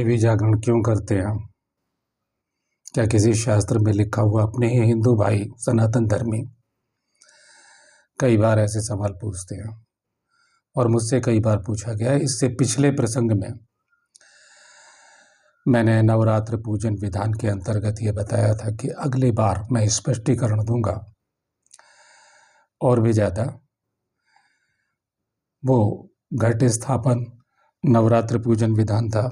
देवी जागरण क्यों करते हैं? क्या किसी शास्त्र में लिखा हुआ? अपने ही हिंदू भाई सनातन धर्मी कई बार ऐसे सवाल पूछते हैं और मुझसे कई बार पूछा गया है। इससे पिछले प्रसंग में मैंने नवरात्र पूजन विधान के अंतर्गत ये बताया था कि अगली बार मैं स्पष्टीकरण दूंगा और भी ज़्यादा। वो घट स्थापन नवरात्र पूजन विधान था।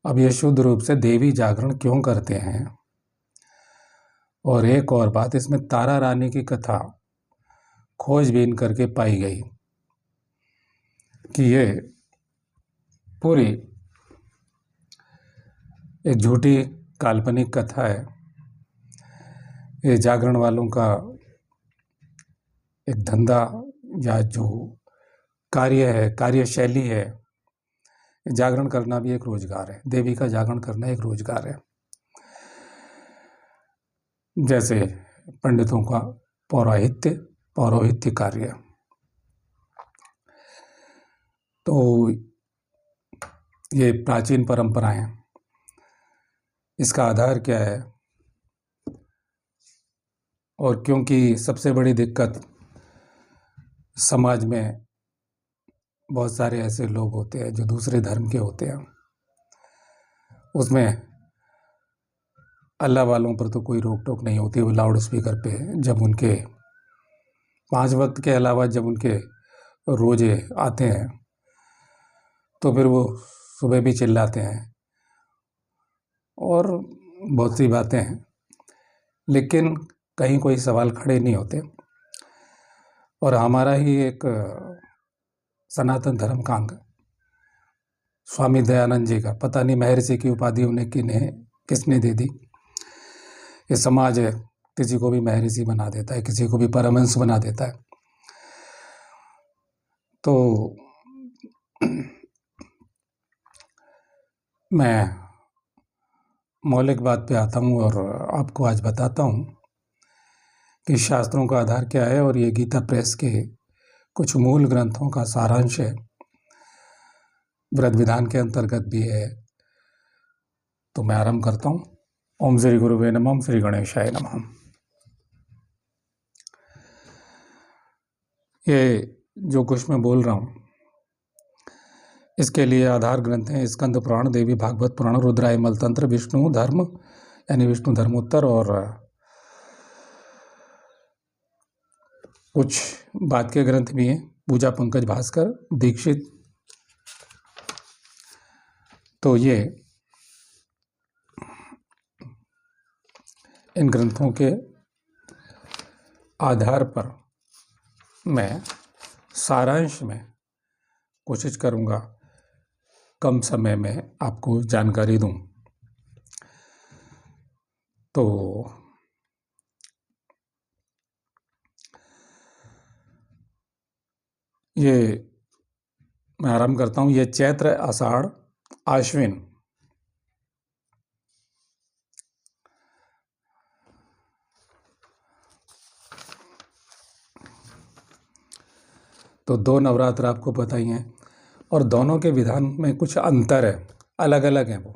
अब ये शुद्ध रूप से देवी जागरण क्यों करते हैं। और एक और बात, इसमें तारा रानी की कथा खोजबीन करके पाई गई कि ये पूरी एक झूठी काल्पनिक कथा है। ये जागरण वालों का एक धंधा या जो कार्य है, कार्यशैली है। जागरण करना भी एक रोजगार है। देवी का जागरण करना एक रोजगार है। जैसे पंडितों का पौरोहित्य कार्य। तो ये प्राचीन परंपराएं, इसका आधार क्या है? और क्योंकि सबसे बड़ी दिक्कत समाज में बहुत सारे ऐसे लोग होते हैं जो दूसरे धर्म के होते हैं, उसमें अल्लाह वालों पर तो कोई रोक टोक नहीं होती। वो लाउड स्पीकर पे जब उनके 5 वक्त के अलावा जब उनके रोजे आते हैं तो फिर वो सुबह भी चिल्लाते हैं और बहुत सी बातें हैं, लेकिन कहीं कोई सवाल खड़े नहीं होते। और हमारा ही एक सनातन धर्म का अंग स्वामी दयानंद जी का, पता नहीं महर्षि की उपाधि उन्हें किसने दे दी। ये समाज है, किसी को भी महर्षि बना देता है, किसी को भी परमहंस बना देता है। तो मैं मौलिक बात पे आता हूँ और आपको आज बताता हूँ कि शास्त्रों का आधार क्या है। और ये गीता प्रेस के कुछ मूल ग्रंथों का सारांश है, व्रत विधान के अंतर्गत भी है। तो मैं आरंभ करता हूँ। ओम श्री गुरुवे नमः, ओम श्री गणेशाय नमः। ये जो कुछ मैं बोल रहा हूँ इसके लिए आधार ग्रंथ हैं स्कंद पुराण, देवी भागवत पुराण, रुद्रायमल तंत्र, विष्णु धर्म यानी विष्णु धर्मोत्तर, और कुछ बाद के ग्रंथ भी हैं, पूजा पंकज भास्कर दीक्षित। तो ये इन ग्रंथों के आधार पर मैं सारांश में कोशिश करूँगा कम समय में आपको जानकारी दूं। तो ये मैं आरंभ करता हूँ। ये चैत्र आषाढ़ आश्विन तो 2 नवरात्र आपको पता ही हैं, और दोनों के विधान में कुछ अंतर है, अलग अलग हैं वो।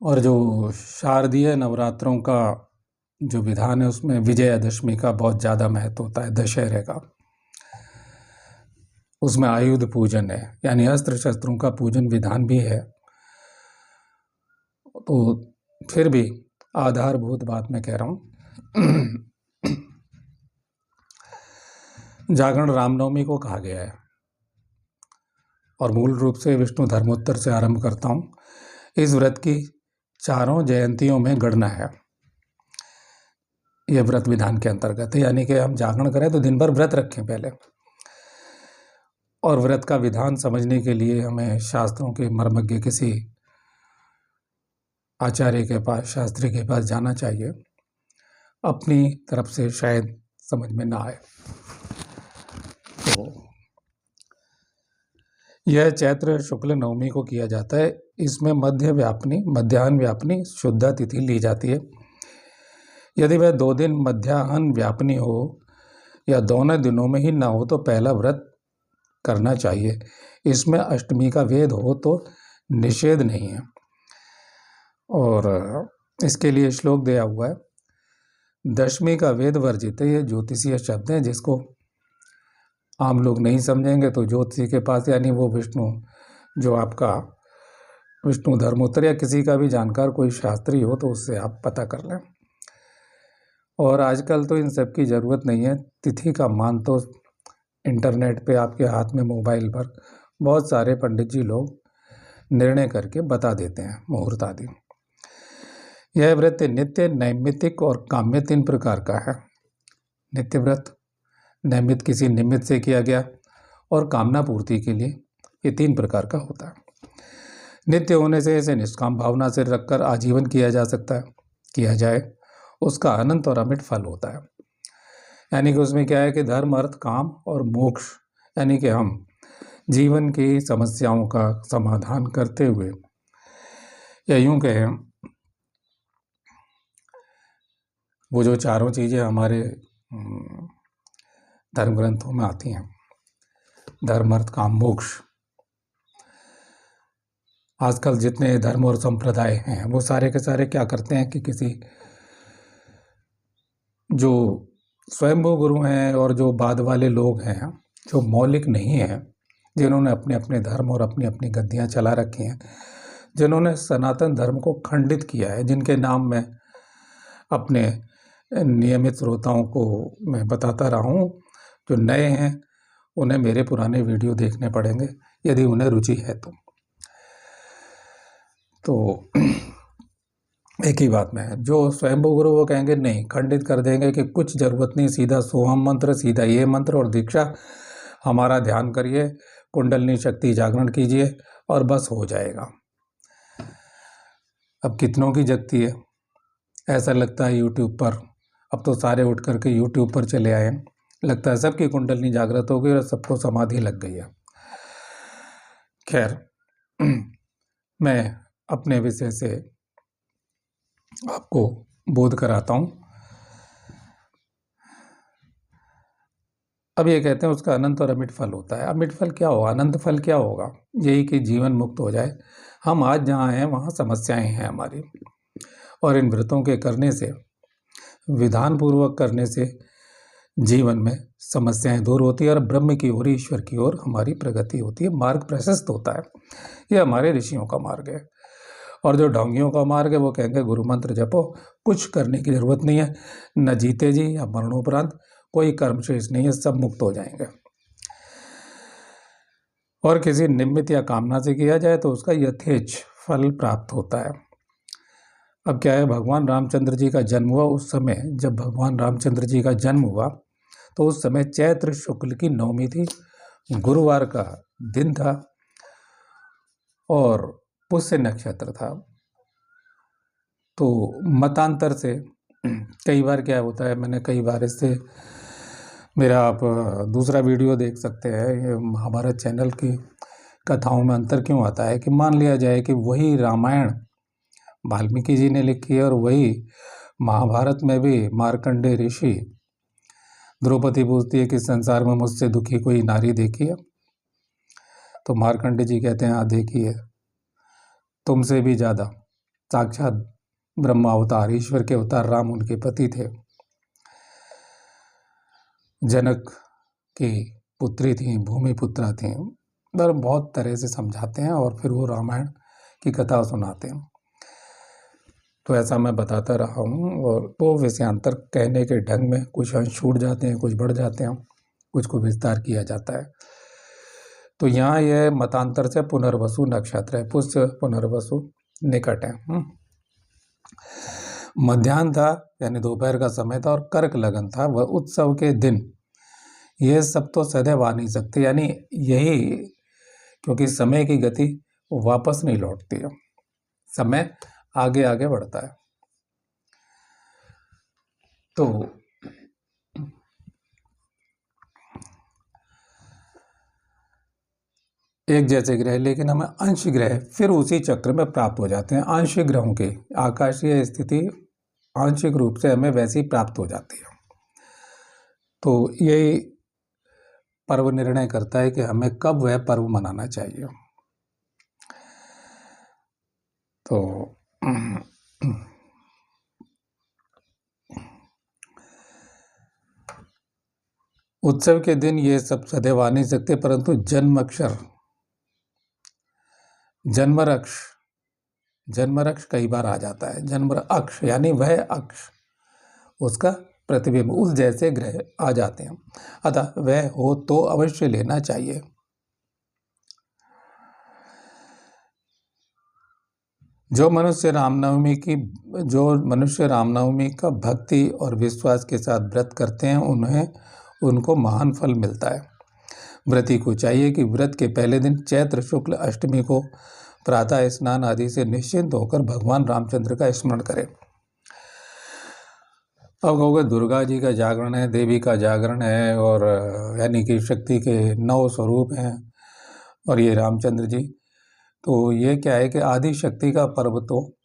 और जो शारदीय नवरात्रों का जो विधान है उसमें विजयादशमी का बहुत ज़्यादा महत्व होता है, दशहरे का। उसमें आयुध पूजन है, यानी अस्त्र शस्त्रों का पूजन विधान भी है। तो फिर भी आधारभूत बात मैं कह रहा हूँ। जागरण रामनवमी को कहा गया है और मूल रूप से विष्णु धर्मोत्तर से आरंभ करता हूँ। इस व्रत की 4 जयंतियों में गणना है। यह व्रत विधान के अंतर्गत है, यानी कि हम जागरण करें तो दिन भर व्रत रखें पहले। और व्रत का विधान समझने के लिए हमें शास्त्रों के मर्मज्ञ किसी आचार्य के पास, शास्त्री के पास जाना चाहिए। अपनी तरफ से शायद समझ में ना आए। तो यह चैत्र शुक्ल नवमी को किया जाता है। इसमें मध्याह्न व्यापनी शुद्धा तिथि ली जाती है। यदि वह 2 दिन मध्याह्न व्यापनी हो या दोनों दिनों में ही ना हो तो पहला व्रत करना चाहिए। इसमें अष्टमी का वेद हो तो निषेध नहीं है। और इसके लिए श्लोक दिया हुआ है, दशमी का वेद वर्जित है। ये ज्योतिषीय शब्द है, जिसको आम लोग नहीं समझेंगे तो ज्योतिषी के पास, यानी वो विष्णु जो आपका विष्णु धर्मोत्तर या किसी का भी जानकार कोई शास्त्री हो तो उससे आप पता कर लें। और आजकल तो इन सब की ज़रूरत नहीं है। तिथि का मान तो इंटरनेट पे आपके हाथ में मोबाइल पर बहुत सारे पंडित जी लोग निर्णय करके बता देते हैं, मुहूर्त आदि। यह व्रत नित्य, नैमित्तिक और काम्य 3 प्रकार का है। नित्य व्रत, नैमित किसी निमित्त से किया गया, और कामना पूर्ति के लिए ये 3 प्रकार का होता है। नित्य होने से इसे निष्काम भावना से रखकर आजीवन किया जा सकता है, किया जाए उसका अनंत और अमिट फल होता है। यानी कि उसमें क्या है कि धर्म, अर्थ, काम और मोक्ष, यानी कि हम जीवन की समस्याओं का समाधान करते हुए, या यूं कहें वो जो चारों चीज़ें हमारे धर्म ग्रंथों में आती हैं, धर्म, अर्थ, काम, मोक्ष, आजकल जितने धर्म और संप्रदाय हैं वो सारे के सारे क्या करते हैं कि किसी जो स्वयंभू गुरु हैं और जो बाद वाले लोग हैं, जो मौलिक नहीं हैं, जिन्होंने अपने अपने धर्म और अपनी अपनी गद्दियाँ चला रखी हैं, जिन्होंने सनातन धर्म को खंडित किया है, जिनके नाम मैं अपने नियमित श्रोताओं को मैं बताता रहा हूँ, जो नए हैं उन्हें मेरे पुराने वीडियो देखने पड़ेंगे यदि उन्हें रुचि है तो एक ही बात में है। जो स्वयंभू गुरु वो कहेंगे नहीं, खंडित कर देंगे कि कुछ ज़रूरत नहीं, सीधा सोहम मंत्र, सीधा ये मंत्र और दीक्षा, हमारा ध्यान करिए, कुंडलनी शक्ति जागरण कीजिए और बस हो जाएगा। अब कितनों की जगती है, ऐसा लगता है यूट्यूब पर, अब तो सारे उठ करके यूट्यूब पर चले आए हैं, लगता है सबकी कुंडलनी जागृत हो गई और सबको समाधि लग गई है। खैर, मैं अपने विषय से आपको बोध कराता हूँ। अब ये कहते हैं उसका अनंत और अमिट फल होता है। अमिट फल क्या होगा, अनंत फल क्या होगा? यही कि जीवन मुक्त हो जाए। हम आज जहाँ हैं वहाँ समस्याएं हैं हमारी, और इन व्रतों के करने से, विधान पूर्वक करने से जीवन में समस्याएं दूर होती है और ब्रह्म की ओर, ईश्वर की ओर हमारी प्रगति होती है, मार्ग प्रशस्त होता है। ये हमारे ऋषियों का मार्ग है। और जो ढोंगियों का मार्ग है वो कहेंगे गुरु मंत्र जपो, कुछ करने की जरूरत नहीं है, न जीते जी या मरणोपरांत कोई कर्म शेष नहीं है, सब मुक्त हो जाएंगे। और किसी निमित्त या कामना से किया जाए तो उसका यथेच्छ फल प्राप्त होता है। अब क्या है, भगवान रामचंद्र जी का जन्म हुआ, उस समय जब भगवान रामचंद्र जी का जन्म हुआ तो उस समय चैत्र शुक्ल की नवमी थी, गुरुवार का दिन था और पुष्य नक्षत्र था। तो मतांतर से कई बार क्या होता है, मैंने कई बार इससे मेरा आप दूसरा वीडियो देख सकते हैं, ये महाभारत चैनल की कथाओं में अंतर क्यों आता है कि मान लिया जाए कि वही रामायण वाल्मीकि जी ने लिखी है और वही महाभारत में भी मार्कंडेय ऋषि, द्रौपदी पूछती है कि संसार में मुझसे दुखी कोई नारी देखी है, तो मार्कंडेय जी कहते हैं हाँ देखी है, तुमसे भी ज़्यादा, साक्षात ब्रह्मा अवतार, ईश्वर के अवतार राम उनके पति थे, जनक की पुत्री थी, भूमिपुत्रा थी। पर बहुत तरह से समझाते हैं और फिर वो रामायण की कथा सुनाते हैं। तो ऐसा मैं बताता रहा हूँ, और वो विषयांतर कहने के ढंग में कुछ अंश छूट जाते हैं, कुछ बढ़ जाते हैं, कुछ को विस्तार किया जाता है। तो यहाँ यह मतांतर से पुनर्वसु नक्षत्र है, पुष्य पुनर्वसु निकट है। मध्याह्न था यानी दोपहर का समय था, और कर्क लगन था, वह उत्सव के दिन। ये सब तो सदैव आ नहीं सकते, यानी यही, क्योंकि समय की गति वापस नहीं लौटती है, समय आगे आगे बढ़ता है। तो एक जैसे ग्रह, लेकिन हमें अंश ग्रह फिर उसी चक्र में प्राप्त हो जाते हैं। आंशिक ग्रहों की आकाशीय स्थिति आंशिक रूप से हमें वैसी प्राप्त हो जाती है। तो यही पर्व निर्णय करता है कि हमें कब वह पर्व मनाना चाहिए। तो उत्सव के दिन ये सब सदैव आ नहीं सकते, परंतु जन्मरक्ष कई बार आ जाता है। जन्म अक्ष यानी वह अक्ष, उसका प्रतिबिंब, उस जैसे ग्रह आ जाते हैं, अतः वह हो तो अवश्य लेना चाहिए। जो मनुष्य रामनवमी का भक्ति और विश्वास के साथ व्रत करते हैं उनको महान फल मिलता है। व्रती को चाहिए कि व्रत के पहले दिन चैत्र शुक्ल अष्टमी को प्रातः स्नान आदि से निश्चिंत होकर भगवान रामचंद्र का स्मरण करें। अब कहोगे दुर्गा जी का जागरण है, देवी का जागरण है, और यानी कि शक्ति के 9 स्वरूप हैं, और ये रामचंद्र जी, तो ये क्या है कि आदि शक्ति का पर्व तो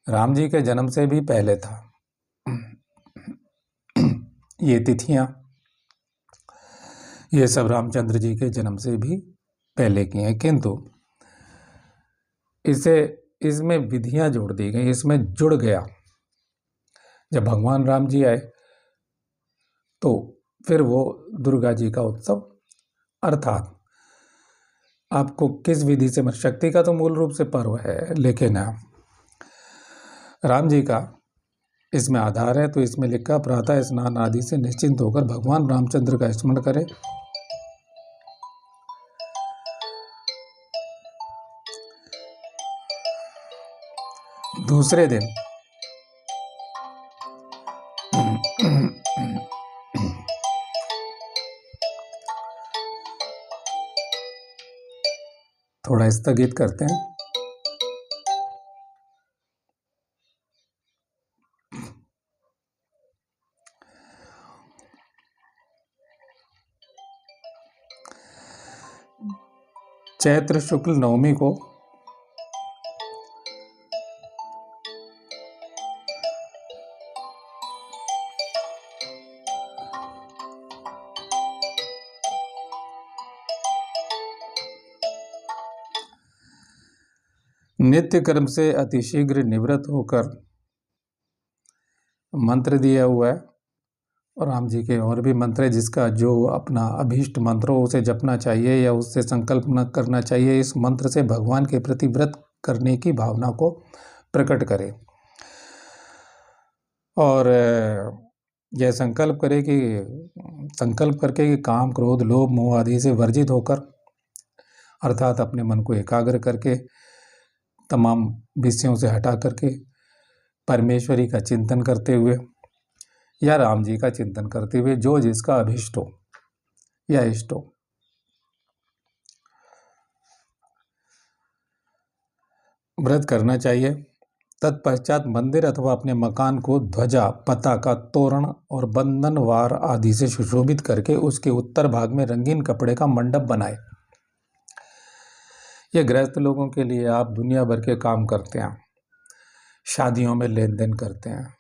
राम जी के जन्म से भी पहले था। ये तिथियां ये सब रामचंद्र जी के जन्म से भी पहले की हैं, किंतु इसमें विधियां जोड़ दी गई, इसमें जुड़ गया। जब भगवान राम जी आए तो फिर वो दुर्गा जी का उत्सव, अर्थात आपको किस विधि से, शक्ति का तो मूल रूप से पर्व है, लेकिन राम जी का इसमें आधार है। तो इसमें लिखा प्रातः स्नान आदि से निश्चिंत होकर भगवान रामचंद्र का स्मरण करें। दूसरे दिन थोड़ा स्थगित करते हैं। चैत्र शुक्ल नवमी को नित्य कर्म से अतिशीघ्र निवृत्त होकर मंत्र दिया हुआ है, और राम जी के और भी मंत्र है, जिसका जो अपना अभीष्ट मंत्र हो उसे जपना चाहिए या उससे संकल्प न करना चाहिए। इस मंत्र से भगवान के प्रति व्रत करने की भावना को प्रकट करे, और यह संकल्प करके कि काम क्रोध लोभ मोह आदि से वर्जित होकर, अर्थात अपने मन को एकाग्र करके तमाम विषयों से हटा करके परमेश्वरी का चिंतन करते हुए या राम जी का चिंतन करते हुए जो जिसका अभिष्ट हो या इष्ट हो, व्रत करना चाहिए। तत्पश्चात मंदिर अथवा अपने मकान को ध्वजा, पताका, तोरण और बंधनवार आदि से सुशोभित करके उसके उत्तर भाग में रंगीन कपड़े का मंडप बनाए। यह गृहस्थ लोगों के लिए, आप दुनिया भर के काम करते हैं, शादियों में लेन देन करते हैं,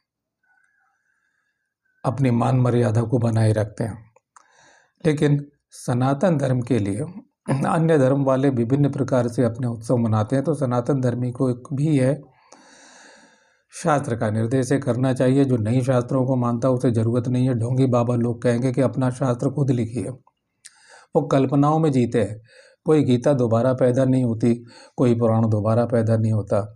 अपनी मान मर्यादा को बनाए रखते हैं, लेकिन सनातन धर्म के लिए अन्य धर्म वाले विभिन्न प्रकार से अपने उत्सव मनाते हैं। तो सनातन धर्मी को भी है शास्त्र का निर्देश करना चाहिए। जो नई शास्त्रों को मानता उसे जरूरत नहीं है। ढोंगी बाबा लोग कहेंगे कि अपना शास्त्र खुद लिखिए, वो कल्पनाओं में जीते हैं। कोई गीता दोबारा पैदा नहीं होती, कोई पुराण दोबारा पैदा नहीं होता,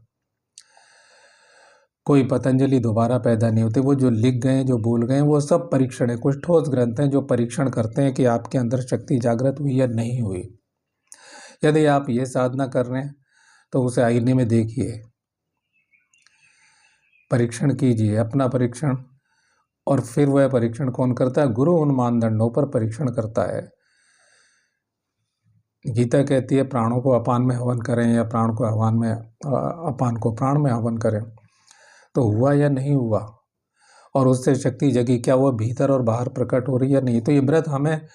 कोई पतंजलि दोबारा पैदा नहीं होते। वो जो लिख गए, जो बोल गए, वो सब परीक्षण है। कुछ ठोस ग्रंथ हैं जो परीक्षण करते हैं कि आपके अंदर शक्ति जागृत हुई या नहीं हुई। यदि आप ये साधना कर रहे हैं तो उसे आईने में देखिए, परीक्षण कीजिए, अपना परीक्षण। और फिर वह परीक्षण कौन करता है? गुरु उन मानदंडों पर परीक्षण करता है। गीता कहती है प्राणों को अपान में हवन करें या प्राण को अपान को प्राण में हवन करें। तो हुआ या नहीं हुआ, और उससे शक्ति जगी, क्या वह भीतर और बाहर प्रकट हो रही है या नहीं। तो ये व्रत हमें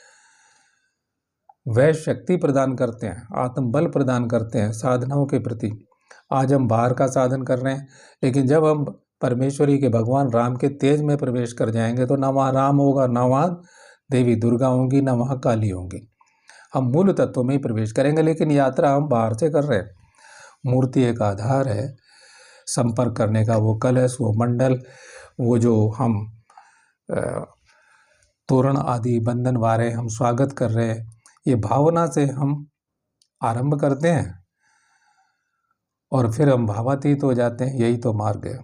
वह शक्ति प्रदान करते हैं, आत्मबल प्रदान करते हैं साधनाओं के प्रति। आज हम बाहर का साधन कर रहे हैं, लेकिन जब हम परमेश्वरी के भगवान राम के तेज में प्रवेश कर जाएंगे तो ना वहाँ राम होगा, ना वहाँ देवी दुर्गा होंगी, ना वहाँ काली होंगी। हम मूल तत्व में ही प्रवेश करेंगे, लेकिन यात्रा हम बाहर से कर रहे हैं। मूर्ति एक आधार है संपर्क करने का, वो कलश, वो मंडल, वो जो हम तोरण आदि बंधन वारे हम स्वागत कर रहे हैं, ये भावना से हम आरंभ करते हैं और फिर हम भावातीत हो जाते हैं। यही तो मार्ग है,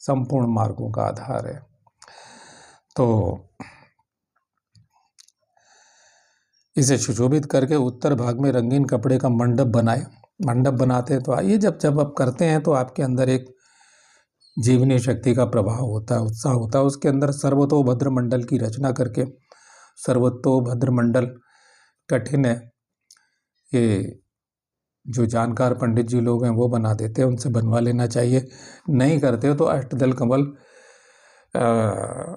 संपूर्ण मार्गों का आधार है। तो इसे सुशोभित करके उत्तर भाग में रंगीन कपड़े का मंडप बनाए। मंडप बनाते हैं तो आइए, जब आप करते हैं तो आपके अंदर एक जीवनी शक्ति का प्रभाव होता है, उत्साह होता है। उसके अंदर सर्वतोभद्र मंडल की रचना करके, सर्वतोभद्र मंडल कठिन है, ये जो जानकार पंडित जी लोग हैं वो बना देते हैं, उनसे बनवा लेना चाहिए। नहीं करते हो तो अष्टदल कमल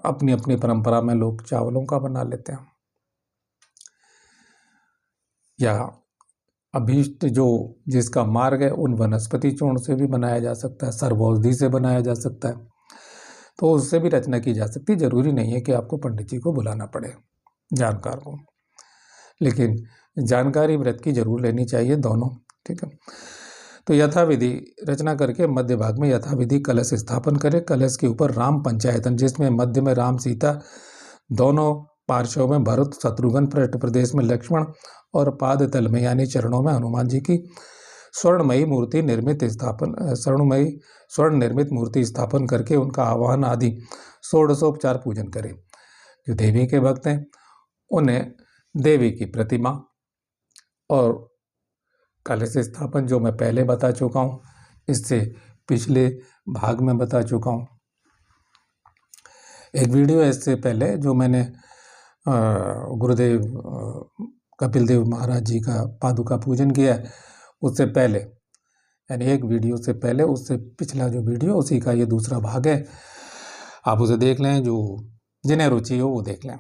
अपनी अपनी परंपरा में लोग चावलों का बना लेते हैं, या अभीष्ट जो जिसका मार्ग है उन वनस्पति चूर्ण से भी बनाया जा सकता है, सर्वौषधि से बनाया जा सकता है, तो उससे भी रचना की जा सकती है। जरूरी नहीं है कि आपको पंडित जी को बुलाना पड़े, जानकार को, लेकिन जानकारी व्रत की जरूर लेनी चाहिए दोनों, ठीक है। तो यथाविधि रचना करके मध्य भाग में यथाविधि कलश स्थापन करें। कलश के ऊपर राम पंचायतन, जिसमें मध्य में राम सीता, दोनों पार्श्वों में भरत शत्रुघ्न, पृष्ठ प्रदेश में लक्ष्मण और पाद तल में यानी चरणों में हनुमान जी की स्वर्णमयी निर्मित मूर्ति स्थापन करके उनका आवाहन आदि षोडशोपचार पूजन करें। जो देवी के भक्त हैं उन्हें देवी की प्रतिमा और कलश स्थापन, जो मैं पहले बता चुका हूँ, इससे पिछले भाग में बता चुका हूँ। एक वीडियो है इससे पहले जो मैंने गुरुदेव कपिल देव महाराज जी का पादुका पूजन किया है, उससे पहले, यानी एक वीडियो से पहले, उससे पिछला जो वीडियो उसी का ये दूसरा भाग है। आप उसे देख लें, जो जिन्हें रुचि हो वो देख लें,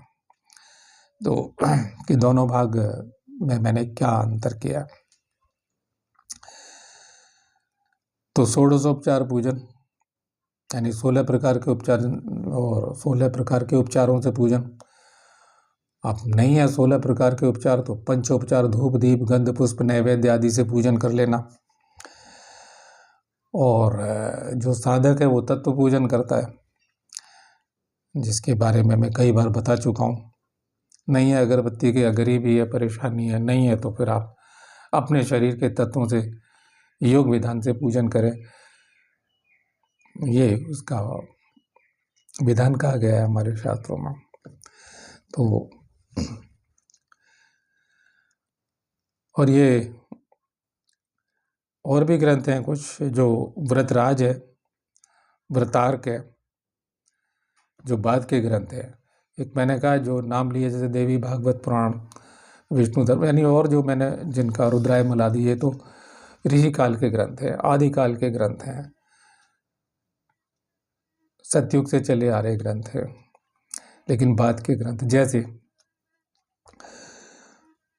तो कि दोनों भाग में मैंने क्या अंतर किया। तो षोडशोपचार पूजन यानी 16 प्रकार के उपचार और 16 प्रकार के उपचारों से पूजन। आप नहीं है 16 प्रकार के उपचार तो पंचोपचार, धूप दीप गंध पुष्प नैवेद्य आदि से पूजन कर लेना। और जो साधक है वो तत्व पूजन करता है, जिसके बारे में मैं कई बार बता चुका हूँ। नहीं है अगरबत्ती की, गरीबी है, परेशानी है, नहीं है तो फिर आप अपने शरीर के तत्वों से योग विधान से पूजन करें। ये उसका विधान कहा गया है हमारे शास्त्रों में। तो और ये और भी ग्रंथ हैं कुछ, जो व्रतराज है, व्रतार्क है, जो बाद के ग्रंथ है। एक मैंने कहा जो नाम लिए जैसे देवी भागवत पुराण, विष्णु धर्म, यानी और जो मैंने जिनका रुद्राय मलादि, ये तो ऋषि काल के ग्रंथ हैं, आदि काल के ग्रंथ हैं, सतयुग से चले आ रहे ग्रंथ हैं। लेकिन बाद के ग्रंथ जैसे,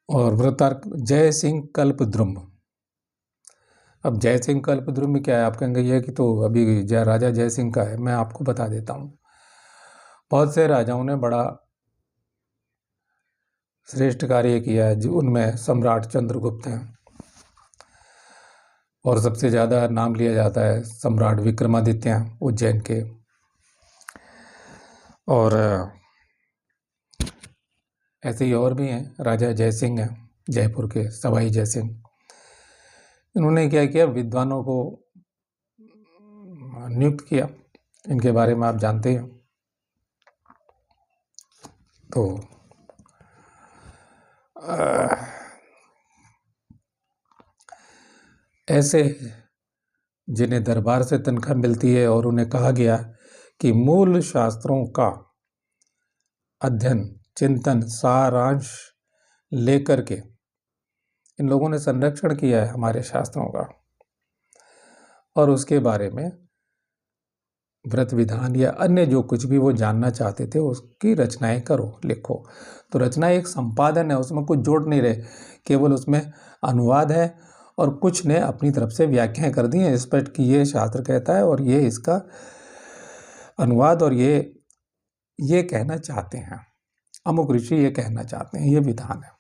और व्रतार्क जय सिंह कल्पद्रुम। अब जय सिंह कल्पद्रुम में क्या है, आप कहेंगे ये कि तो अभी राजा जय सिंह का है। मैं आपको बता देता हूँ, बहुत से राजाओं ने बड़ा श्रेष्ठ कार्य किया है, जो उनमें सम्राट चंद्रगुप्त हैं, और सबसे ज़्यादा नाम लिया जाता है सम्राट विक्रमादित्य हैं उज्जैन के। और ऐसे ही और भी हैं, राजा जयसिंह हैं जयपुर के, सवाई जयसिंह। इन्होंने क्या किया, विद्वानों को नियुक्त किया, इनके बारे में आप जानते हैं। तो ऐसे जिन्हें दरबार से तनख्वाह मिलती है और उन्हें कहा गया कि मूल शास्त्रों का अध्ययन, चिंतन, सारांश लेकर के इन लोगों ने संरक्षण किया है हमारे शास्त्रों का, और उसके बारे में व्रत विधान या अन्य जो कुछ भी वो जानना चाहते थे उसकी रचनाएं करो, लिखो। तो रचना एक संपादन है, उसमें कुछ जोड़ नहीं रहे, केवल उसमें अनुवाद है, और कुछ ने अपनी तरफ से व्याख्याएं कर दी हैं स्पष्ट कि ये शास्त्र कहता है और ये इसका अनुवाद, और ये कहना चाहते हैं, अमुक ऋषि ये कहना चाहते हैं, ये विधान है।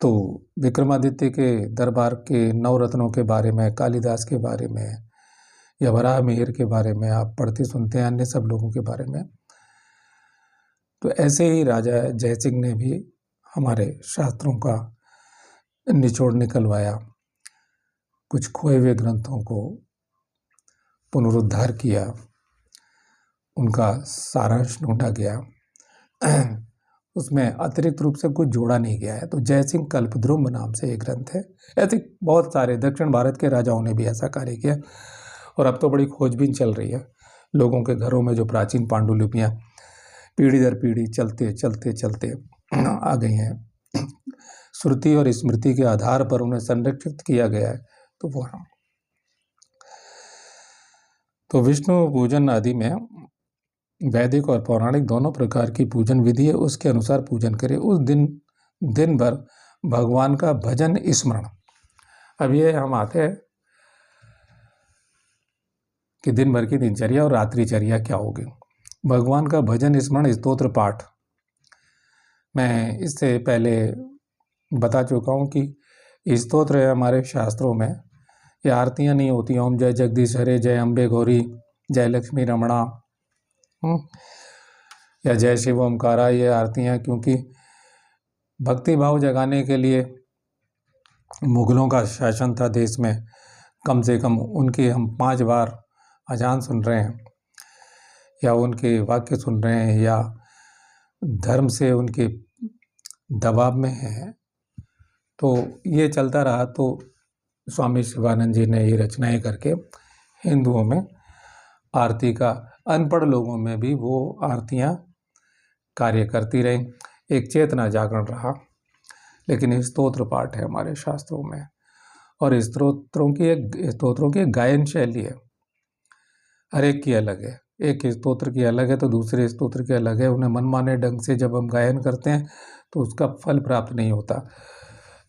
तो विक्रमादित्य के दरबार के नवरत्नों के बारे में, कालिदास के बारे में या वराह मिहिर के बारे में आप पढ़ते सुनते हैं, अन्य सब लोगों के बारे में। तो ऐसे ही राजा जयसिंह ने भी हमारे शास्त्रों का निचोड़ निकलवाया, कुछ खोए हुए ग्रंथों को पुनरुद्धार किया, उनका सारांश ढूंढा गया, उसमें अतिरिक्त रूप से कुछ जोड़ा नहीं गया है। तो जयसिंह कल्पद्रुम नाम से एक ग्रंथ है। ऐसे बहुत सारे दक्षिण भारत के राजाओं ने भी ऐसा कार्य किया, और अब तो बड़ी खोजबीन चल रही है। लोगों के घरों में जो प्राचीन पांडुलिपियाँ पीढ़ी दर पीढ़ी चलते चलते चलते आ गई हैं, श्रुति और स्मृति के आधार पर उन्हें संरक्षित किया गया है, तो वो हम तो विष्णु पूजन आदि में वैदिक और पौराणिक दोनों प्रकार की पूजन विधि है, उसके अनुसार पूजन करें। उस दिन भर भगवान का भजन स्मरण। अब ये हम आते हैं कि दिन भर की दिनचर्या और रात्रिचर्या क्या होगी। भगवान का भजन स्मरण, स्तोत्र पाठ। मैं इससे पहले बता चुका हूँ कि स्तोत्र है हमारे शास्त्रों में, ये आरतियाँ नहीं होती ओम जय जगदीश हरे, जय अम्बे गौरी, जय लक्ष्मी रमणा या जय शिव ओमकारा, ये आरतियाँ क्योंकि भक्ति भाव जगाने के लिए मुगलों का शासन था देश में, कम से कम उनके हम 5 बार अजान सुन रहे हैं या उनके वाक्य सुन रहे हैं या धर्म से उनके दबाव में हैं, तो ये चलता रहा। तो स्वामी शिवानंद जी ने ये रचनाएं करके हिंदुओं में आरती का, अनपढ़ लोगों में भी वो आरतियाँ कार्य करती रहीं, एक चेतना जागरण रहा। लेकिन स्तोत्र पाठ है हमारे शास्त्रों में, और स्तोत्रों की एक गायन शैली है, हर एक की अलग है। एक स्तोत्र की अलग है तो दूसरे स्तोत्र की अलग है। उन्हें मनमाने ढंग से जब हम गायन करते हैं तो उसका फल प्राप्त नहीं होता।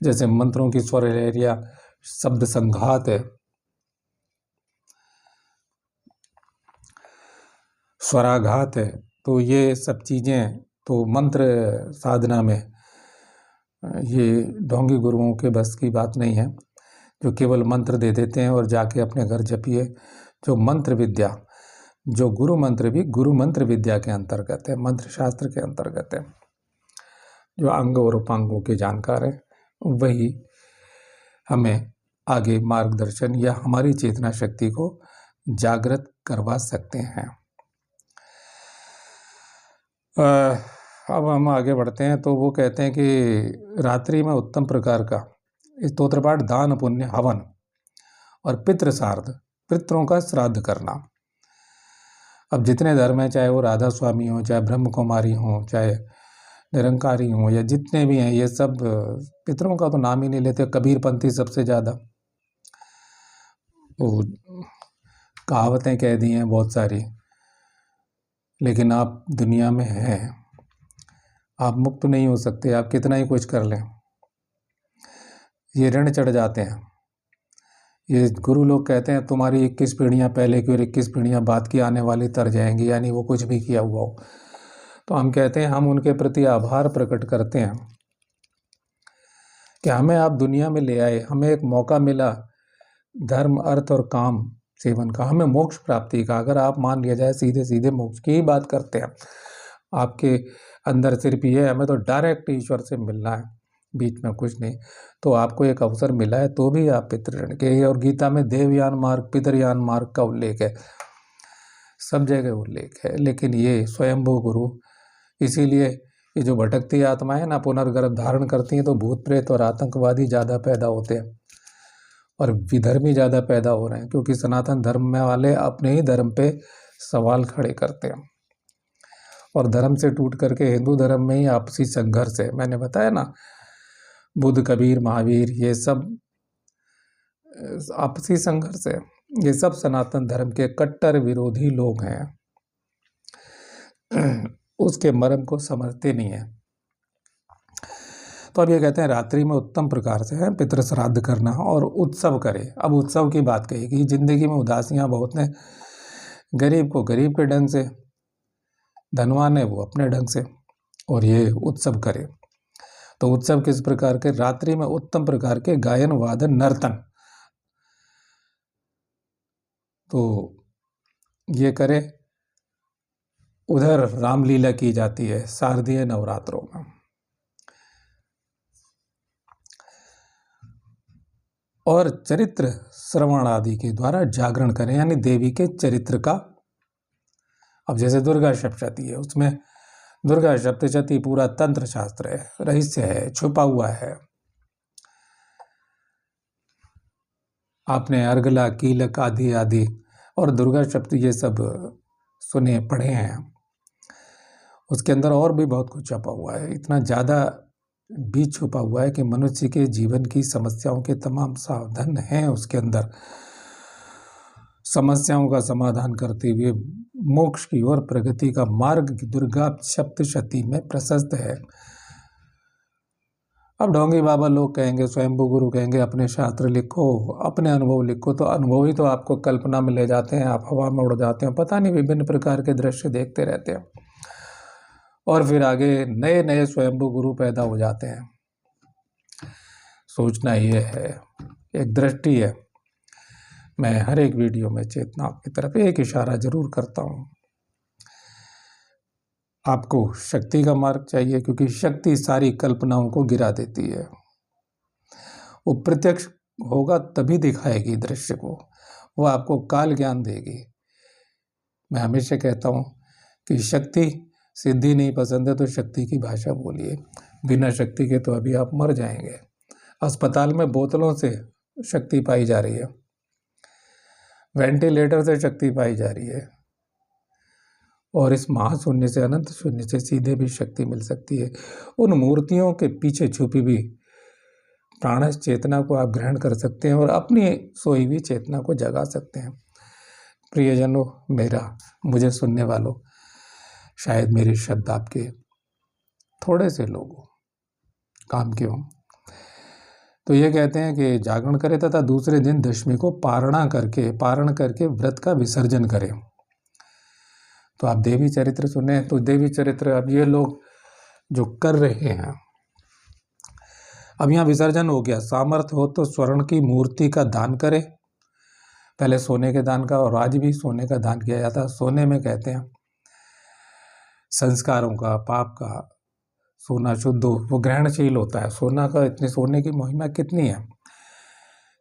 जैसे मंत्रों की स्वर लहरिया, शब्द संघात है, स्वराघात है, तो ये सब चीज़ें तो मंत्र साधना में ये ढोंगी गुरुओं के बस की बात नहीं है, जो केवल मंत्र दे देते हैं और जाके अपने घर जपिए। जो मंत्र विद्या, जो गुरु मंत्र भी गुरु मंत्र विद्या के अंतर्गत है, मंत्र शास्त्र के अंतर्गत है। जो अंग और उपांगों के जानकार हैं वही हमें आगे मार्गदर्शन या हमारी चेतना शक्ति को जागृत करवा सकते हैं। अब हम आगे बढ़ते हैं। तो वो कहते हैं कि रात्रि में उत्तम प्रकार का स्तोत्र पाठ, दान पुण्य, हवन और पितृ श्राद्ध, पितरों का श्राद्ध करना। अब जितने धर्म हैं, चाहे वो राधा स्वामी हो, चाहे ब्रह्म कुमारी हो, चाहे निरंकारी हो, या जितने भी हैं, ये सब पितरों का तो नाम ही नहीं लेते। कबीरपंथी सबसे ज़्यादा वो कहावतें कह दी हैं बहुत सारी, लेकिन आप दुनिया में हैं, आप मुक्त नहीं हो सकते, आप कितना ही कुछ कर लें, ये ऋण चढ़ जाते हैं। ये गुरु लोग कहते हैं तुम्हारी 21 पीढ़ियाँ पहले की और 21 पीढ़ियाँ बाद की आने वाली तर जाएंगी, यानी वो कुछ भी किया हुआ हो। तो हम कहते हैं, हम उनके प्रति आभार प्रकट करते हैं कि हमें आप दुनिया में ले आए, हमें एक मौका मिला धर्म, अर्थ और काम सेवन का, हमें मोक्ष प्राप्ति का। अगर आप मान लिया जाए सीधे सीधे मोक्ष की ही बात करते हैं, आपके अंदर सिर्फ ये हमें तो डायरेक्ट ईश्वर से मिलना है, बीच में कुछ नहीं, तो आपको एक अवसर मिला है तो भी आप पितृण के। और गीता में देवयान मार्ग, पितरयान मार्ग का उल्लेख है, सब जगह उल्लेख है। लेकिन ये स्वयंभू गुरु, इसीलिए ये जो भटकती आत्माएं ना पुनर्गर्भ धारण करती हैं, तो भूत प्रेत और आतंकवादी ज़्यादा पैदा होते हैं और विधर्मी ज़्यादा पैदा हो रहे हैं, क्योंकि सनातन धर्म में वाले अपने ही धर्म पे सवाल खड़े करते हैं और धर्म से टूट करके हिंदू धर्म में ही आपसी संघर्ष है। मैंने बताया ना, बुद्ध, कबीर, महावीर, ये सब आपसी संघर्ष है। ये सब सनातन धर्म के कट्टर विरोधी लोग हैं, उसके मर्म को समझते नहीं है। तो अब ये कहते हैं रात्रि में उत्तम प्रकार से है पितृ श्राद्ध करना और उत्सव करे। अब उत्सव की बात कही कि जिंदगी में उदासियाँ बहुत हैं, गरीब को गरीब के ढंग से, धनवान है वो अपने ढंग से, और ये उत्सव करे। तो उत्सव किस प्रकार के? रात्रि में उत्तम प्रकार के गायन वादन नर्तन, तो ये करे। उधर रामलीला की जाती है शारदीय नवरात्रों में। और चरित्र श्रवण आदि के द्वारा जागरण करें, यानी देवी के चरित्र का। अब जैसे दुर्गा सप्तशती है, उसमें दुर्गा सप्तशती पूरा तंत्र शास्त्र है, रहस्य है, छुपा हुआ है। आपने अर्गला, कीलक आदि आदि और दुर्गा सप्तशती ये सब सुने पढ़े हैं। उसके अंदर और भी बहुत कुछ छुपा हुआ है, इतना ज़्यादा बीज छुपा हुआ है कि मनुष्य के जीवन की समस्याओं के तमाम साधन हैं उसके अंदर। समस्याओं का समाधान करते हुए मोक्ष की ओर प्रगति का मार्ग की दुर्गा सप्तशती में प्रशस्त है। अब ढोंगी बाबा लोग कहेंगे, स्वयंभू गुरु कहेंगे अपने शास्त्र लिखो, अपने अनुभव लिखो, तो अनुभव ही तो आपको कल्पना में ले जाते हैं, आप हवा में उड़ जाते हैं, पता नहीं विभिन्न प्रकार के दृश्य देखते रहते हैं, और फिर आगे नए नए स्वयंभू गुरु पैदा हो जाते हैं। सोचना ये है, एक दृष्टि है। मैं हर एक वीडियो में चेतना की तरफ एक इशारा जरूर करता हूँ। आपको शक्ति का मार्ग चाहिए, क्योंकि शक्ति सारी कल्पनाओं को गिरा देती है। वो प्रत्यक्ष होगा तभी दिखाएगी दृश्य को, वो आपको काल ज्ञान देगी। मैं हमेशा कहता हूँ कि शक्ति सिद्धि नहीं पसंद है तो शक्ति की भाषा बोलिए। बिना शक्ति के तो अभी आप मर जाएंगे। अस्पताल में बोतलों से शक्ति पाई जा रही है, वेंटिलेटर से शक्ति पाई जा रही है, और इस महाशून्य से, अनंत शून्य से सीधे भी शक्ति मिल सकती है। उन मूर्तियों के पीछे छुपी भी प्राणस चेतना को आप ग्रहण कर सकते हैं और अपनी सोई हुई चेतना को जगा सकते हैं। प्रियजनों, मुझे सुनने वालों, शायद मेरे शब्द आपके थोड़े से लोगों काम के हों। तो ये कहते हैं कि जागरण करें तथा दूसरे दिन दशमी को पारण करके व्रत का विसर्जन करें। तो आप देवी चरित्र सुने, तो देवी चरित्र अब ये लोग जो कर रहे हैं, अब यहाँ विसर्जन हो गया। सामर्थ्य हो तो स्वर्ण की मूर्ति का दान करें। पहले सोने के दान का, और आज भी सोने का दान किया जाता है। सोने में कहते हैं संस्कारों का, पाप का, सोना शुद्ध हो, वो ग्रहणशील होता है। सोना का, इतनी सोने की महिमा कितनी है।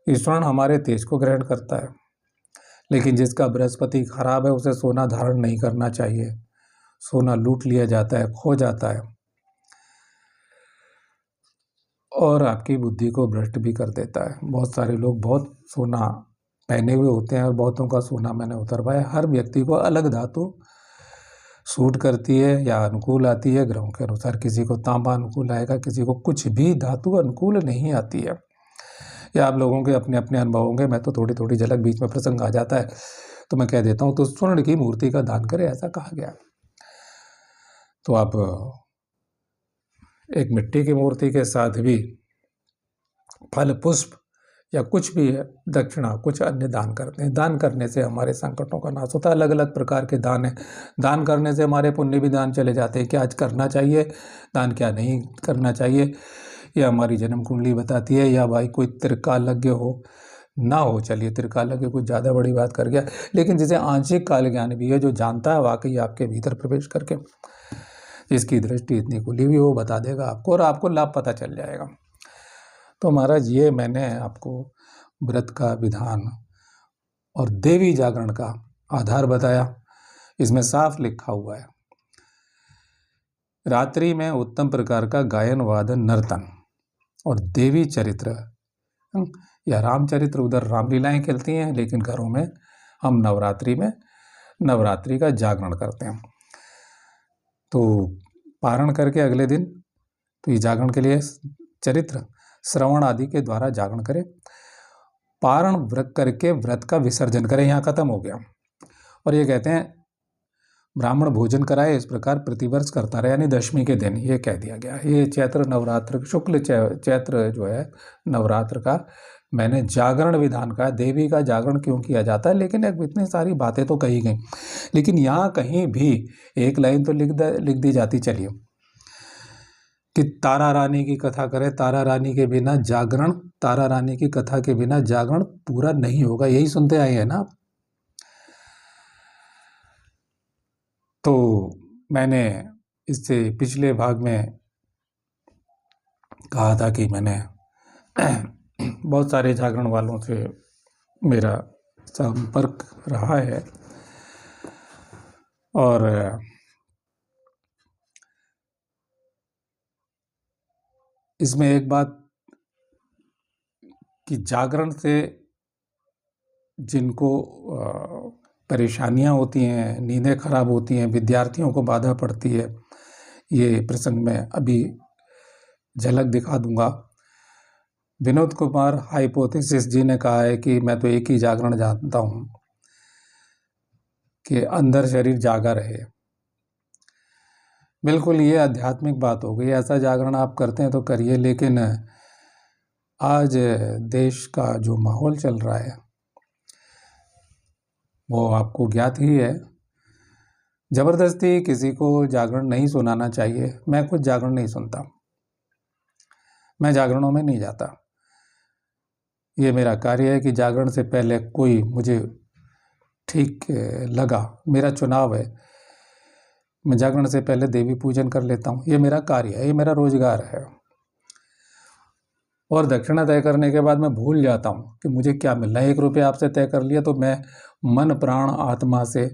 इस स्वर्ण हमारे तेज को ग्रहण करता है, लेकिन जिसका बृहस्पति खराब है उसे सोना धारण नहीं करना चाहिए। सोना लूट लिया जाता है, खो जाता है, और आपकी बुद्धि को भ्रष्ट भी कर देता है। बहुत सारे लोग बहुत सोना पहने हुए होते हैं, और बहुतों का सोना मैंने उतरवाया। हर व्यक्ति को अलग धातु सूट करती है या अनुकूल आती है ग्रहों के अनुसार। किसी को तांबा अनुकूल आएगा, किसी को कुछ भी धातु अनुकूल नहीं आती है। या आप लोगों के अपने अपने अनुभव होंगे। मैं तो थोड़ी थोड़ी झलक, बीच में प्रसंग आ जाता है तो मैं कह देता हूँ। तो स्वर्ण की मूर्ति का दान करें, ऐसा कहा गया। तो आप एक मिट्टी की मूर्ति के साथ भी फल, पुष्प या कुछ भी दक्षिणा, कुछ अन्य दान करते हैं। दान करने से हमारे संकटों का नाश होता है। अलग अलग प्रकार के दान है। दान करने से हमारे पुण्य भी दान चले जाते हैं। क्या आज करना चाहिए दान, क्या नहीं करना चाहिए, यह हमारी जन्म कुंडली बताती है। या भाई कोई त्रिकालज्ञ हो ना हो, चलिए त्रिकालज्ञ कुछ ज़्यादा बड़ी बात कर गया, लेकिन जिसे आंशिक काल ज्ञान भी है, जो जानता है वाकई आपके भीतर प्रवेश करके, जिसकी दृष्टि इतनी खुली हुई, वो बता देगा आपको, और आपको लाभ पता चल जाएगा। तो महाराज, ये मैंने आपको व्रत का विधान और देवी जागरण का आधार बताया। इसमें साफ लिखा हुआ है, रात्रि में उत्तम प्रकार का गायन वादन नर्तन और देवी चरित्र या रामचरित्र। उधर रामलीलाएं चलती हैं, लेकिन घरों में हम नवरात्रि में नवरात्रि का जागरण करते हैं। तो पारण करके अगले दिन, तो ये जागरण के लिए चरित्र श्रवण आदि के द्वारा जागरण करें। पारण व्रत करके व्रत का विसर्जन करें। यहाँ खत्म हो गया। और ये कहते हैं ब्राह्मण भोजन कराए, इस प्रकार प्रतिवर्ष करता रहे, यानी दशमी के दिन ये कह दिया गया। ये चैत्र नवरात्र, शुक्ल चैत्र जो है नवरात्र का मैंने जागरण विधान का, देवी का जागरण क्यों किया जाता है, लेकिन एक इतनी सारी बातें तो कही गई, लेकिन यहाँ कहीं भी एक लाइन तो लिख दी जाती चलिए कि तारा रानी की कथा करें, तारा रानी के बिना जागरण, तारा रानी की कथा के बिना जागरण पूरा नहीं होगा। यही सुनते आए हैं ना आप। तो मैंने इससे पिछले भाग में कहा था कि मैंने बहुत सारे जागरण वालों से मेरा संपर्क रहा है, और इसमें एक बात कि जागरण से जिनको परेशानियां होती हैं, नींदें खराब होती हैं, विद्यार्थियों को बाधा पड़ती है, ये प्रसंग में अभी झलक दिखा दूंगा। विनोद कुमार हाइपोथेसिस जी ने कहा है कि मैं तो एक ही जागरण जानता हूं कि अंदर शरीर जागा रहे। बिल्कुल ये आध्यात्मिक बात हो गई। ऐसा जागरण आप करते हैं तो करिए, लेकिन आज देश का जो माहौल चल रहा है वो आपको ज्ञात ही है। जबरदस्ती किसी को जागरण नहीं सुनाना चाहिए। मैं खुद जागरण नहीं सुनता, मैं जागरणों में नहीं जाता। ये मेरा कार्य है कि जागरण से पहले कोई मुझे ठीक लगा, मेरा चुनाव है, मैं जागरण से पहले देवी पूजन कर लेता हूँ। ये मेरा कार्य है, ये मेरा रोजगार है। और दक्षिणा तय करने के बाद मैं भूल जाता हूँ कि मुझे क्या मिलना है। 1 रुपया आपसे तय कर लिया तो मैं मन प्राण आत्मा से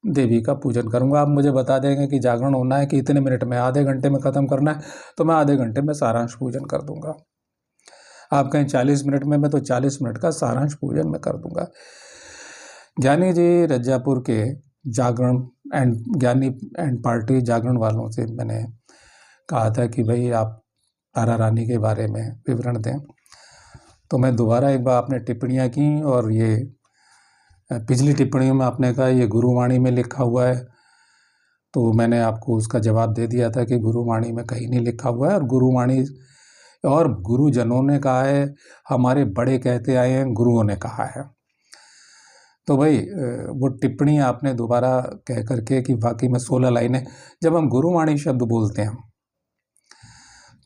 देवी का पूजन करूँगा। आप मुझे बता देंगे कि जागरण होना है कि इतने मिनट में, आधे घंटे में ख़त्म करना है, तो मैं आधे घंटे में सारांश पूजन कर दूंगा। आप कहें 40 मिनट में, मैं तो 40 मिनट का सारांश पूजन में कर दूंगा। ज्ञानी जी रज्जापुर के जागरण एंड ज्ञानी एंड पार्टी जागरण वालों से मैंने कहा था कि भाई आप तारा रानी के बारे में विवरण दें। तो मैं दोबारा एक बार, आपने टिप्पणियाँ की और ये पिछली टिप्पणियों में आपने कहा ये गुरुवाणी में लिखा हुआ है, तो मैंने आपको उसका जवाब दे दिया था कि गुरुवाणी में कहीं नहीं लिखा हुआ है। और गुरुवाणी और गुरुजनों ने कहा है, हमारे बड़े कहते आए हैं, गुरुओं ने कहा है। तो भाई वो टिप्पणी आपने दोबारा कह करके कि वाकई में 16 लाइनें, जब हम गुरुवाणी शब्द बोलते हैं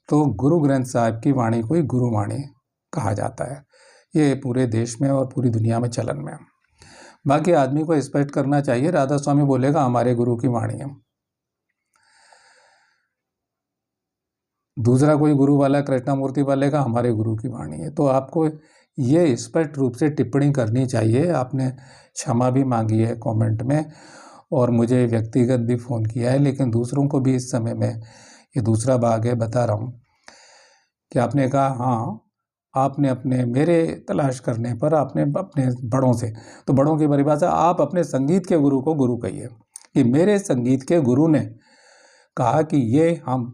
तो गुरु ग्रंथ साहिब की वाणी को ही गुरुवाणी कहा जाता है। ये पूरे देश में और पूरी दुनिया में चलन में है। बाकी आदमी को एक्सपेक्ट करना चाहिए, राधा स्वामी बोलेगा हमारे गुरु की वाणी है, दूसरा कोई गुरु वाला कृष्णामूर्ति वाले का हमारे गुरु की वाणी है। तो आपको ये स्पष्ट रूप से टिप्पणी करनी चाहिए। आपने क्षमा भी मांगी है कमेंट में, और मुझे व्यक्तिगत भी फ़ोन किया है, लेकिन दूसरों को भी इस समय में, ये दूसरा भाग है, बता रहा हूँ कि आपने कहा हाँ, आपने अपने मेरे तलाश करने पर आपने अपने बड़ों से, तो बड़ों की परिभाषा, आप अपने संगीत के गुरु को गुरु कहिए कि मेरे संगीत के गुरु ने कहा कि ये हम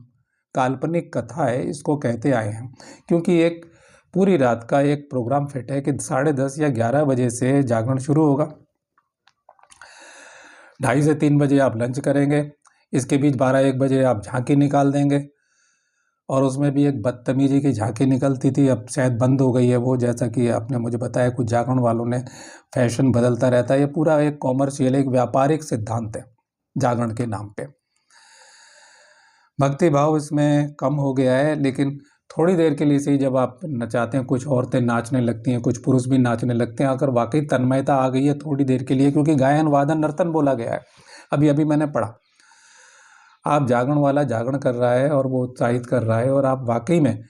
काल्पनिक कथा है, इसको कहते आए हैं। क्योंकि एक पूरी रात का एक प्रोग्राम फिट है कि 10:30 या 11 बजे से जागरण शुरू होगा, 2:30 से 3 बजे आप लंच करेंगे, इसके बीच 12-1 बजे आप झांकी निकाल देंगे, और उसमें भी एक बदतमीजी की झांकी निकलती थी, अब शायद बंद हो गई है वो, जैसा कि आपने मुझे बताया कुछ जागरण वालों ने, फैशन बदलता रहता है। ये पूरा एक कॉमर्शियल, एक व्यापारिक सिद्धांत है जागरण के नाम पे। भक्ति भाव इसमें कम हो गया है, लेकिन थोड़ी देर के लिए से ही जब आप नचाते हैं, कुछ औरतें नाचने लगती हैं, कुछ पुरुष भी नाचने लगते हैं, अगर वाकई तन्मयता आ गई है थोड़ी देर के लिए, क्योंकि गायन वादन नर्तन बोला गया है, अभी मैंने पढ़ा। आप जागरण वाला जागरण कर रहा है और वो उत्साहित कर रहा है, और आप वाकई में,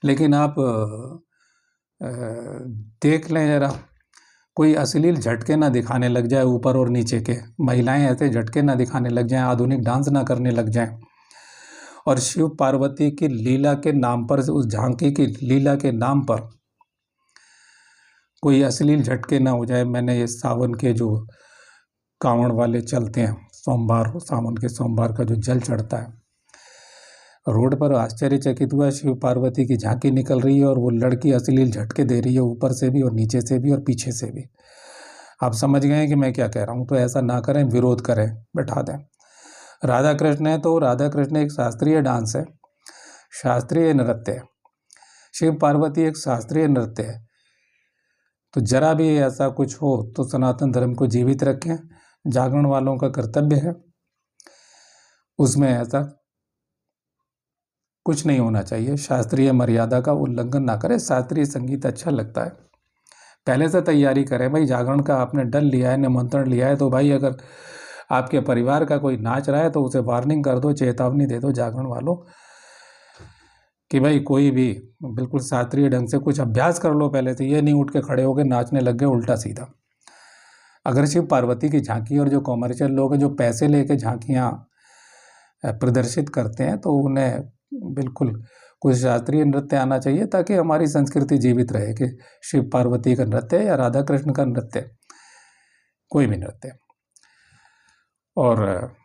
लेकिन आप देख लें जरा, कोई अश्लील झटके ना दिखाने लग जाए ऊपर और नीचे के, महिलाएं ऐसे झटके ना दिखाने लग जाएं, आधुनिक डांस ना करने लग जाएं, और शिव पार्वती की लीला के नाम पर, उस झांकी की लीला के नाम पर कोई अश्लील झटके ना हो जाए। मैंने ये सावन के जो कांवड़ वाले चलते हैं, सोमवार, सावन के सोमवार का जो जल चढ़ता है, रोड पर आश्चर्यचकित हुआ, शिव पार्वती की झांकी निकल रही है और वो लड़की अश्लील झटके दे रही है, ऊपर से भी और नीचे से भी और पीछे से भी। आप समझ गए हैं कि मैं क्या कह रहा हूँ। तो ऐसा ना करें, विरोध करें, बैठा दें। राधा कृष्ण है तो राधा कृष्ण एक शास्त्रीय डांस है, शास्त्रीय नृत्य है। शिव पार्वती एक शास्त्रीय नृत्य है। तो जरा भी ऐसा कुछ हो तो सनातन धर्म को जीवित रखें, जागरण वालों का कर्तव्य है, उसमें ऐसा कुछ नहीं होना चाहिए। शास्त्रीय मर्यादा का उल्लंघन ना करें। शास्त्रीय संगीत अच्छा लगता है, पहले से तैयारी करें भाई। जागरण का आपने डल लिया है, निमंत्रण लिया है, तो भाई अगर आपके परिवार का कोई नाच रहा है तो उसे वार्निंग कर दो, चेतावनी दे दो जागरण वालों कि भाई कोई भी बिल्कुल शास्त्रीय ढंग से कुछ अभ्यास कर लो पहले से। ये नहीं उठ के खड़े हो गए नाचने लग गए उल्टा सीधा। अगर शिव पार्वती की झांकी और जो कॉमर्शियल लोग हैं जो पैसे लेके झांकियाँ प्रदर्शित करते हैं, तो उन्हें बिल्कुल कुछ शास्त्रीय नृत्य आना चाहिए ताकि हमारी संस्कृति जीवित रहे कि शिव पार्वती का नृत्य या राधा कृष्ण का नृत्य, कोई भी नृत्य। और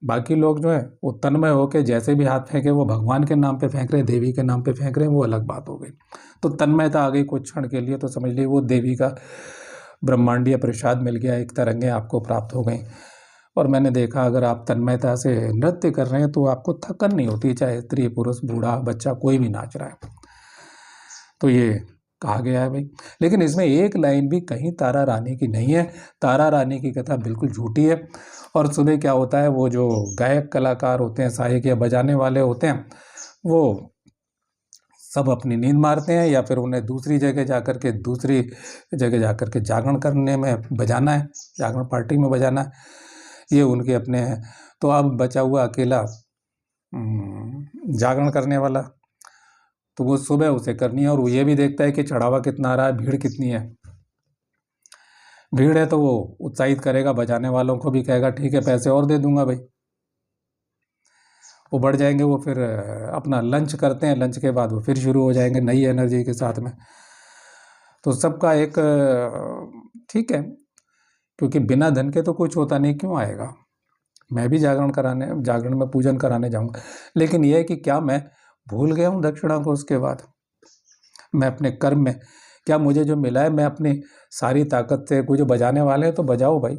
बाकी लोग जो है वो तन्मय होकर जैसे भी हाथ फेंके वो भगवान के नाम पे फेंक रहे हैं, देवी के नाम पे फेंक रहे हैं, वो अलग बात हो गई। तो तन्मयता आ गई कुछ क्षण के लिए तो समझ लीजिए वो देवी का ब्रह्मांडीय प्रसाद मिल गया, एक तरंगें आपको प्राप्त हो गई। और मैंने देखा अगर आप तन्मयता से नृत्य कर रहे हैं तो आपको थकन नहीं होती, चाहे स्त्री पुरुष बूढ़ा बच्चा कोई भी नाच रहा है। तो ये कहा गया है भाई। लेकिन इसमें एक लाइन भी कहीं तारा रानी की नहीं है। तारा रानी की कथा बिल्कुल झूठी है। और सुबह क्या होता है, वो जो गायक कलाकार होते हैं, सहायक या बजाने वाले होते हैं, वो सब अपनी नींद मारते हैं या फिर उन्हें दूसरी जगह जाकर के जागरण करने में बजाना है, जागरण पार्टी में बजाना है, ये उनके अपने हैं। तो अब बचा हुआ अकेला जागरण करने वाला, तो वो सुबह उसे करनी है और वो ये भी देखता है कि चढ़ावा कितना आ रहा है, भीड़ कितनी है। भीड़ है तो वो उत्साहित करेगा, बजाने वालों को भी कहेगा ठीक है पैसे और दे दूंगा भाई, वो बढ़ जाएंगे। वो फिर अपना लंच करते हैं, लंच के बाद वो फिर शुरू हो जाएंगे नई एनर्जी के साथ में। तो सबका एक ठीक है, क्योंकि बिना धन के तो कुछ होता नहीं, क्यों आएगा। मैं भी जागरण में पूजन कराने जाऊंगा, लेकिन यह है कि क्या मैं भूल गया हूँ दक्षिणा को। उसके बाद मैं अपने कर्म में क्या मुझे जो मिला है मैं अपनी सारी ताकत से, कुछ जो बजाने वाले हैं तो बजाओ भाई।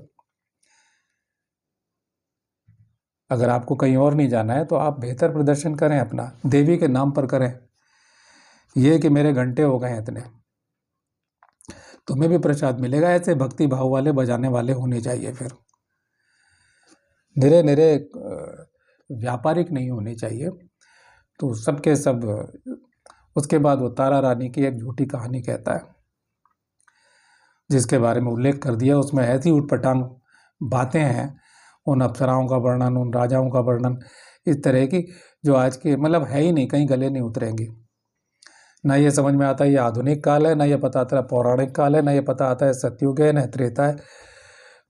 अगर आपको कहीं और नहीं जाना है तो आप बेहतर प्रदर्शन करें, अपना देवी के नाम पर करें। ये कि मेरे घंटे हो गए हैं इतने, तुम्हें भी प्रसाद मिलेगा। ऐसे भक्ति भाव वाले बजाने वाले होने चाहिए। फिर निरे व्यापारिक नहीं होने चाहिए। तो सबके सब। उसके बाद वो तारा रानी की एक झूठी कहानी कहता है, जिसके बारे में उल्लेख कर दिया। उसमें ऐसी उटपटांग बातें हैं, उन अप्सराओं का वर्णन, उन राजाओं का वर्णन, इस तरह की जो आज के मतलब है ही नहीं, कहीं गले नहीं उतरेंगी। ना ये समझ में आता है ये आधुनिक काल है, ना ये पता आता है पौराणिक काल है, ना ये पता आता है सतयुग है, ना त्रेता है।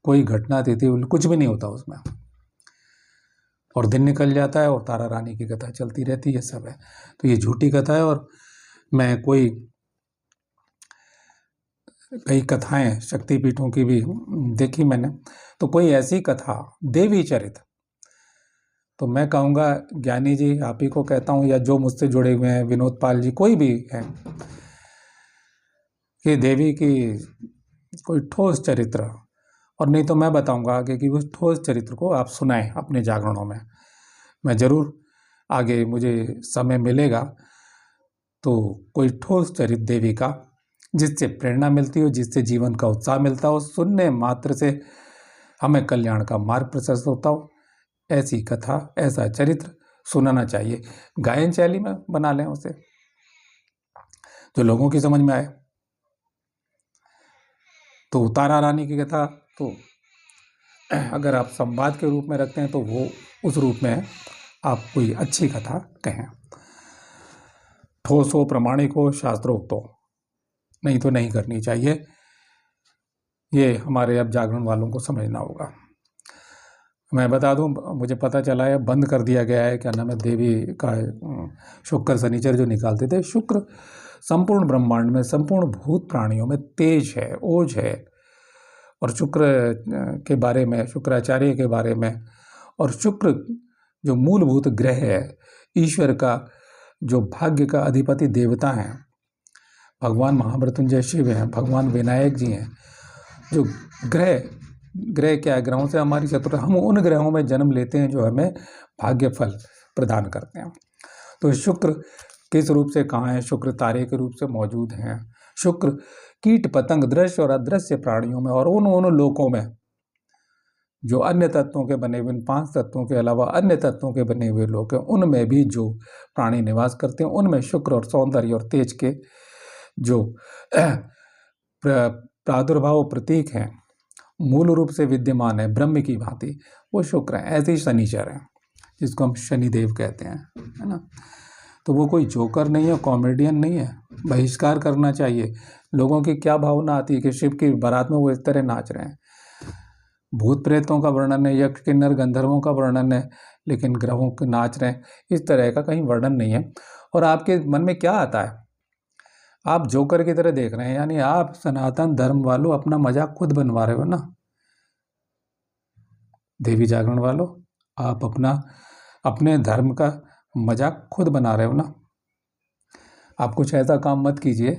कोई घटना तिथि कुछ भी नहीं होता उसमें। और दिन निकल जाता है और तारा रानी की कथा चलती रहती है, सब है। तो ये झूठी कथा है। और मैं कई कथाएं शक्तिपीठों की भी देखी मैंने, तो कोई ऐसी कथा देवी चरित्र, तो मैं कहूँगा ज्ञानी जी आप ही को कहता हूँ, या जो मुझसे जुड़े हुए हैं, विनोद पाल जी, कोई भी हैं, कि देवी की कोई ठोस चरित्र, और नहीं तो मैं बताऊंगा आगे कि उस ठोस चरित्र को आप सुनाएं अपने जागरणों में। मैं ज़रूर आगे मुझे समय मिलेगा तो कोई ठोस चरित्र देवी का, जिससे प्रेरणा मिलती हो, जिससे जीवन का उत्साह मिलता हो, सुनने मात्र से हमें कल्याण का मार्ग प्रशस्त होता हो, ऐसी कथा, ऐसा चरित्र सुनाना चाहिए। गायन शैली में बना लें उसे, जो लोगों की समझ में आए। तो तारा रानी की कथा तो अगर आप संवाद के रूप में रखते हैं तो वो उस रूप में आप कोई अच्छी कथा कहें, ठोस हो, प्रामाणिक हो, शास्त्रोक्त हो, नहीं तो नहीं करनी चाहिए। ये हमारे अब जागरण वालों को समझना होगा। मैं बता दूं, मुझे पता चला है बंद कर दिया गया है, क्या नाम है, देवी का शुक्र शनिचर जो निकालते थे। शुक्र संपूर्ण ब्रह्मांड में, संपूर्ण भूत प्राणियों में तेज है, ओज है। और शुक्र के बारे में, शुक्राचार्य के बारे में, और शुक्र जो मूलभूत ग्रह है, ईश्वर का जो भाग्य का अधिपति देवता है, भगवान महामृत्युंजय शिव हैं, भगवान विनायक जी हैं। जो ग्रह क्या है, ग्रहों से हमारी शत्रु, हम उन ग्रहों में जन्म लेते हैं जो हमें भाग्य फल प्रदान करते हैं। तो शुक्र किस रूप से कहाँ है, शुक्र तारे के रूप से मौजूद हैं, शुक्र कीट पतंग दृश्य और अदृश्य प्राणियों में और उन लोकों में जो अन्य तत्वों के बने हुए, 5 तत्वों के अलावा अन्य तत्वों के बने हुए लोक हैं, उनमें भी जो प्राणी निवास करते हैं, उनमें शुक्र और सौंदर्य और तेज के जो प्रादुर्भाव प्रतीक हैं, मूल रूप से विद्यमान है ब्रह्म की भांति, वो शुक्र है। ऐसे ही शनिचर है, जिसको हम शनिदेव कहते हैं, है ना। तो वो कोई जोकर नहीं है, कॉमेडियन नहीं है। बहिष्कार करना चाहिए। लोगों की क्या भावना आती है कि शिव की बारात में वो इस तरह नाच रहे हैं। भूत प्रेतों का वर्णन है, यक्ष किन्नर गंधर्वों का वर्णन है, लेकिन ग्रहों के नाच रहे हैं, इस तरह का कहीं वर्णन नहीं है। और आपके मन में क्या आता है, आप जोकर की तरह देख रहे हैं, यानी आप सनातन धर्म वालों अपना मजाक खुद बनवा रहे हो ना। देवी जागरण वालों, आप अपने धर्म का मजाक खुद बना रहे हो ना। आप कुछ ऐसा काम मत कीजिए